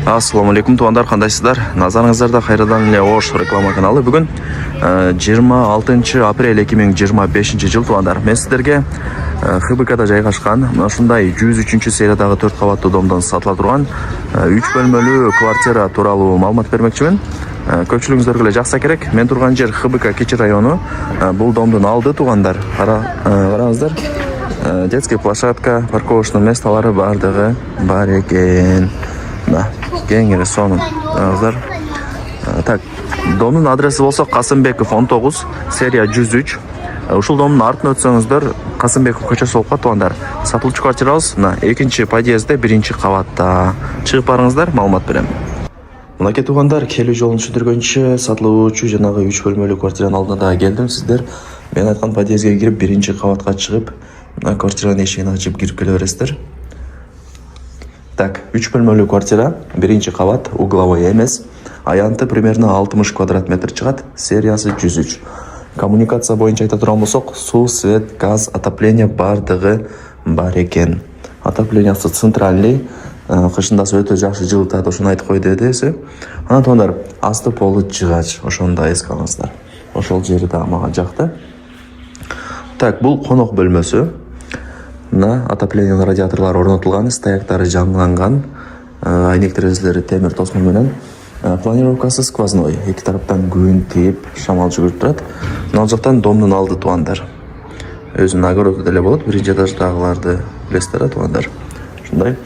Ассаламу алейкум туугандар, кандайсыздар? Назарыңыздарда кайрадан эле Ош реклама каналы. Бүгүн 26 апрель 2025 жыл туугандар. Мен сиздерге ХБКда жайгашкан ушундай 103 сериядагы 4 кабаттуу домдон сатыла турган 3 бөлмөлүү квартира тууралуу маалымат бермекчимин. Көпчүлүгүңүздөргө эле жакса керек. Мен турган жер ХБК Кичи району. Бул домдун алды туугандар. Караңыздар. Детский площадка, парковочный месталары бардыгы бар экен. Кеңири сонун. Так, домдун адреси болсо Касымбеков 19, серия 103. Ушул домдун артын өтсөңүздөр Касымбеков көчөсү болуп калат туугандар. Сатылчу квартирабыз экинчи подъездде, биринчи кабатта. Чыгып барыңыздар, маалымат берем. Мынакей туугандар, келүү жолун түшүндүргөнчө сатылуучу жанагы 3 бөлмөлүү квартиранын алдына келдим. Сиздер мен айткан подъездге кирип, биринчи кабатка чыгып, квартиранын эшигин ачып кирип келе бересиздер. Так, 3 бөлмөлүү квартира, биринчи кабат, угловой эмес. Аянты примерно 60 квадрат метр чыгат, сериясы 103. Коммуникация боюнча айта турган болсок, суу, свет, газ, отопление бардыгы бар экен. Отоплениясы центральный, кышындасы өтө жакшы жылытат, ошону айтып койду эдеси. Анан туугандар, асты полу жыгач, ошону да эске алыңыздар. Ошол жери да мага жакты. Так, бул конок бөлмөсү. Отопление радиаторлар орнотулган, стояктары жаңыланган, айнек терезелери темир тосмол менен. Планировкасы сквозной, эки тараптан күн тийип, шамал жүгүрүп турат. Мына жактан домдун алды туугандар. Өзүнүн огороду деле болот, биринчи этаждагыларды билесиздер туугандар. Ушундай.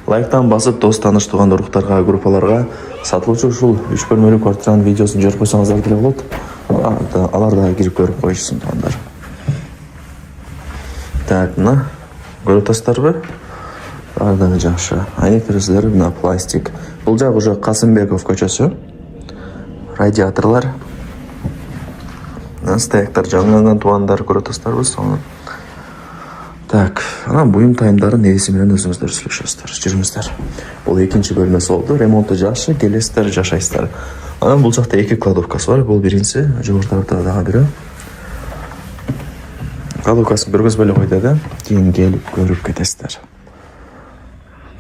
Лайктан басып, дос тааныш тууган уруктарга, группаларга сатылуучу ушул 3 бөлмөлүү квартиранын видеосун көрүп койсоңуздар деле болот. Алар да кирип көрүп коюшсун туугандар. Так, мына көрүп атасыздарбы? Бардыгы жакшы. Айнек терезелери мына пластик. Бул жак уже Касымбеков көчөсү. Радиаторлар. Стояктар жаңыланган туугандар көрүп атасыздарбы? Сону. Так, анан буюм тайымдарын ээси менен өзүңүздөр сүйлөшөсүздөр. Жүрүңүздөр. Бул экинчи бөлмөсү болду. Ремонту жакшы, келесиздер, жашайсыздар. Анан бул жакта эки кладовкасы бар. Бул биринчиси, жогоруда дагы бирөө. Кладовкасын көргөзбөй эле койду да, кийин келип көрүп кетесиздер.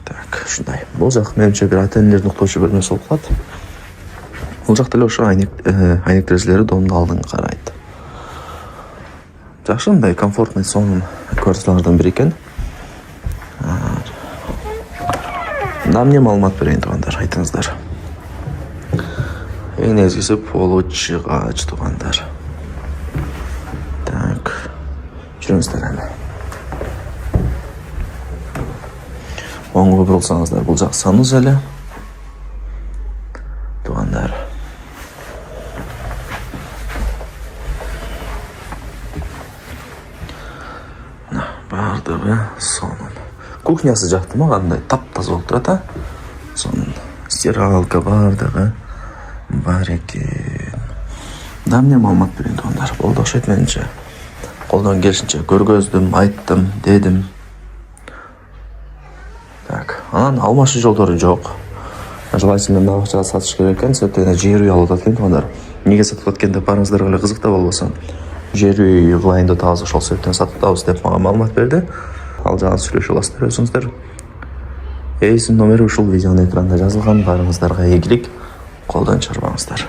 Так, ушундай. Бул жак менимче бир ата-энелердин уктоочу бөлмөсү болуп калат. Бул жакта эле ошо айнек терезелери домдун алдын карайт. Жакшы, мындай комфортный сонун квартиралардан бири экен. Мына эмне маалымат берейин туугандар, айтыңыздар. Эң негизгиси полу жыгач туугандар. Так, жүрүңүздөр эми. Оңго бурулсаңыздар, бул жак санузел эле. Туугандар. Бардыгы сонун. Кухнясы жакты мага, андай таптаза болуп турат, сонун. Стиралка бардыгы бар экен. Да эмне маалымат берейин туугандар, болду окшойт менимче. Колдон келишинче көргөздүм, айттым, дедим. Так, анан алмашуу жолдору жок. Желательно мына акчага сатыш керек экен, сөйтөйүн жер үй алып атат экен туугандар. Эмнеге сатып аткан деп барыңыздарга эле кызык да болбосо. Жер үй ылайында атабыз, ошол себептен сатып атабыз деп мага маалымат берди. Ал жагын сүйлөшүп аласыздар өзүңүздөр. Эйсин номери ушул видеонун экранында жазылган. Барыңыздарга ийгилик, колдон чарбаңыздар.